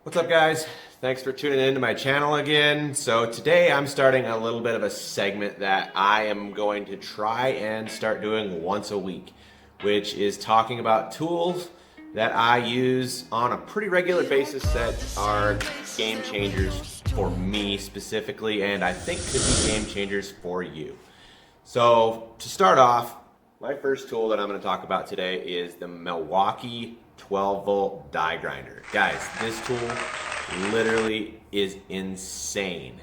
What's up, guys? Thanks for tuning in to my channel again. So today I'm starting a little bit of a segment that I am going to try and start doing once a week, which is talking about tools that I use on a pretty regular basis that are game changers for me specifically, and I think could be game changers for you. So to start off, my first tool that I'm going to talk about today is the Milwaukee 12 volt die grinder. Guys, this tool literally is insane.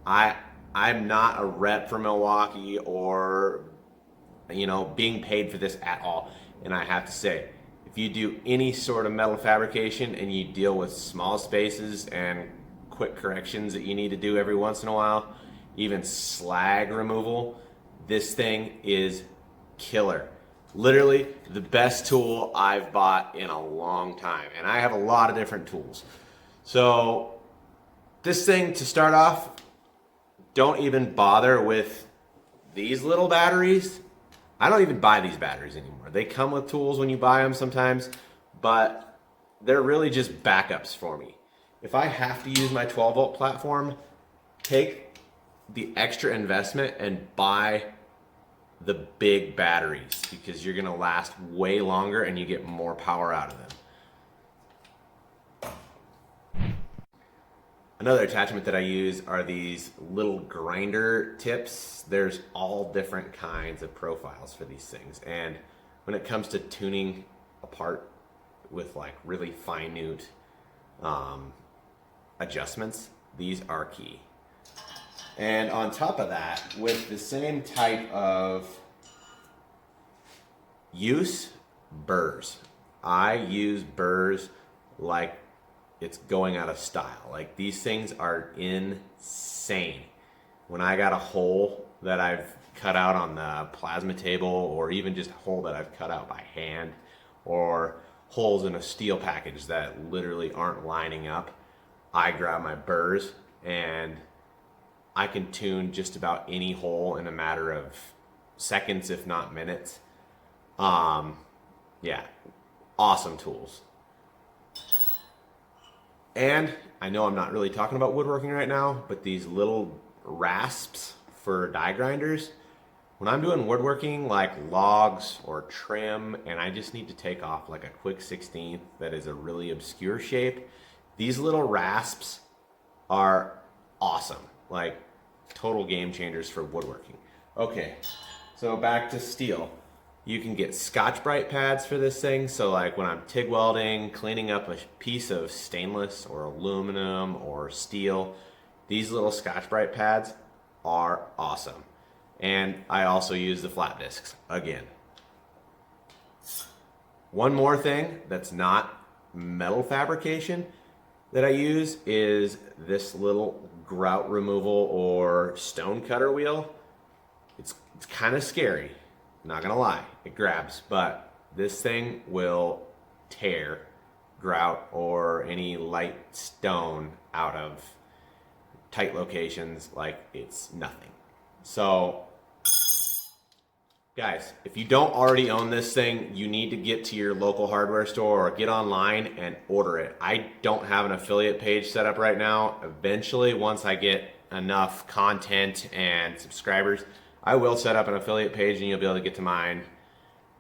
I'm not a rep for Milwaukee or being paid for this at all. And I have to say, if you do any sort of metal fabrication and you deal with small spaces and quick corrections that you need to do every once in a while, even slag removal, this thing is killer. Literally the best tool I've bought in a long time. And I have a lot of different tools. So this thing, to start off, don't even bother with these little batteries. I don't even buy these batteries anymore. They come with tools when you buy them sometimes, but they're really just backups for me. If I have to use my 12 volt platform, take the extra investment and buy the big batteries, because you're gonna last way longer and you get more power out of them. Another attachment that I use are these little grinder tips. There's all different kinds of profiles for these things, and when it comes to tuning a part with like really minute adjustments, these are key. And on top of that, with the same type of use, burrs. I use burrs like it's going out of style. Like, these things are insane. When I got a hole that I've cut out on the plasma table, or even just a hole that I've cut out by hand, or holes in a steel package that literally aren't lining up, I grab my burrs and I can tune just about any hole in a matter of seconds, if not minutes. Yeah, awesome tools. And I know I'm not really talking about woodworking right now, but these little rasps for die grinders, when I'm doing woodworking like logs or trim and I just need to take off like a quick 16th that is a really obscure shape, these little rasps are awesome. Like, total game changers for woodworking. Okay, so back to steel. You can get Scotch-Brite pads for this thing. So like when I'm TIG welding, cleaning up a piece of stainless or aluminum or steel, these little Scotch-Brite pads are awesome. And I also use the flat discs again. One more thing that's not metal fabrication that I use is this little grout removal or stone cutter wheel. It's kind of scary, not gonna lie. It grabs, but this thing will tear grout or any light stone out of tight locations like it's nothing. So guys, if you don't already own this thing, you need to get to your local hardware store or get online and order it. I don't have an affiliate page set up right now. Eventually, once I get enough content and subscribers, I will set up an affiliate page and you'll be able to get to mine.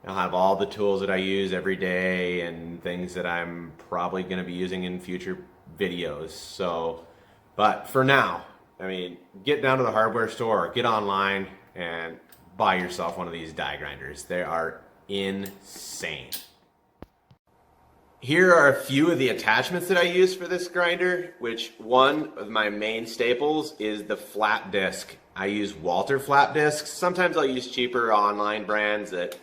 I'll have all the tools that I use every day and things that I'm probably going to be using in future videos. So, but for now, I mean, get down to the hardware store or get online and buy yourself one of these die grinders. They are insane. Here are a few of the attachments that I use for this grinder, which one of my main staples is the flat disc. I use Walter flat discs. Sometimes I'll use cheaper online brands that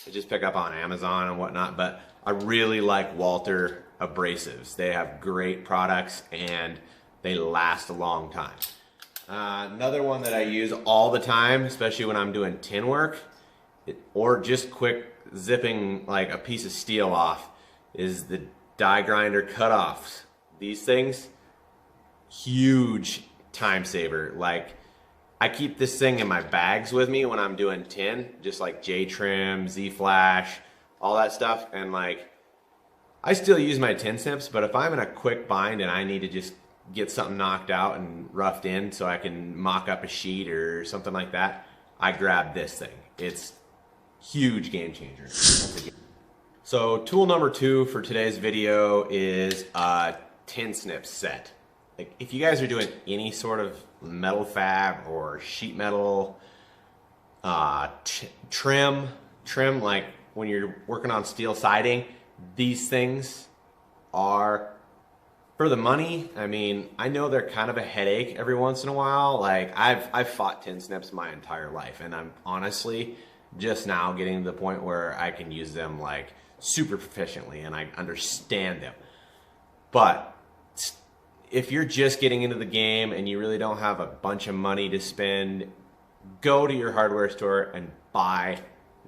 I just pick up on Amazon and whatnot, but I really like Walter abrasives. They have great products and they last a long time. Another one that I use all the time, especially when I'm doing tin work or just quick zipping like a piece of steel off, is the die grinder cutoffs. These things, huge time saver. Like, I keep this thing in my bags with me when I'm doing tin, just like J-trim, Z-flash, all that stuff. And like, I still use my tin snips, but if I'm in a quick bind and I need to just get something knocked out and roughed in so I can mock up a sheet or something like that, I grab this thing. It's huge game changer. So tool number 2 for today's video is a tin snip set. Like if you guys are doing any sort of metal fab or sheet metal trim, like when you're working on steel siding, these things are for the money. I mean, I know they're kind of a headache every once in a while. Like I've fought tin snips my entire life, and I'm honestly just now getting to the point where I can use them like super proficiently and I understand them. But if you're just getting into the game and you really don't have a bunch of money to spend, go to your hardware store and buy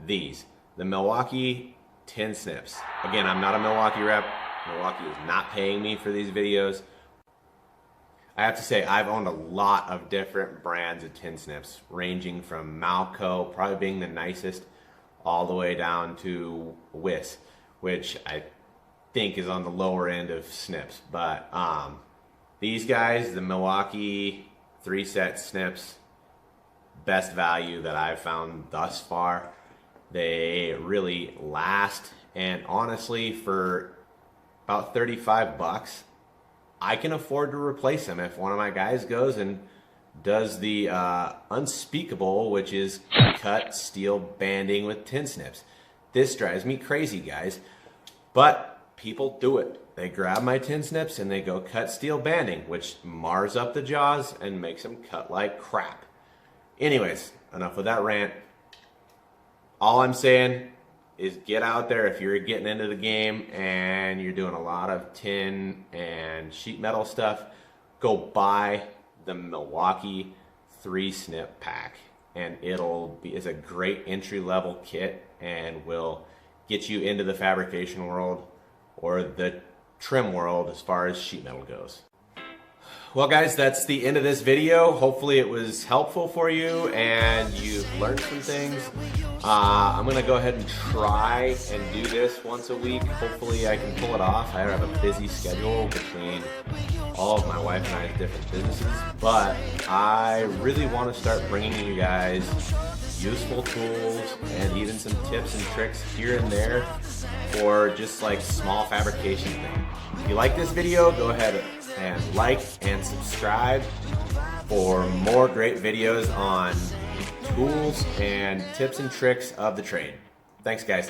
these, the Milwaukee tin snips. Again, I'm not a Milwaukee rep. Milwaukee is not paying me for these videos. I have to say, I've owned a lot of different brands of tin snips, ranging from Malco, probably being the nicest, all the way down to Wiss, which I think is on the lower end of snips. But these guys, the Milwaukee 3-set snips, best value that I've found thus far. They really last, and honestly, for about 35 bucks, I can afford to replace them if one of my guys goes and does the unspeakable, which is cut steel banding with tin snips. This drives me crazy, guys, but people do it. They grab my tin snips and they go cut steel banding, which mars up the jaws and makes them cut like crap. Anyways, enough of that rant. All I'm saying is get out there if you're getting into the game and you're doing a lot of tin and sheet metal stuff. Go buy the Milwaukee 3-snip pack, and it's a great entry-level kit and will get you into the fabrication world or the trim world as far as sheet metal goes. Well guys, that's the end of this video. Hopefully it was helpful for you and you've learned some things. I'm gonna go ahead and try and do this once a week. Hopefully I can pull it off. I have a busy schedule between all of my wife and I's different businesses, but I really want to start bringing you guys useful tools and even some tips and tricks here and there for just like small fabrication things. If you like this video, go ahead and like and subscribe for more great videos on tools and tips and tricks of the trade. Thanks guys.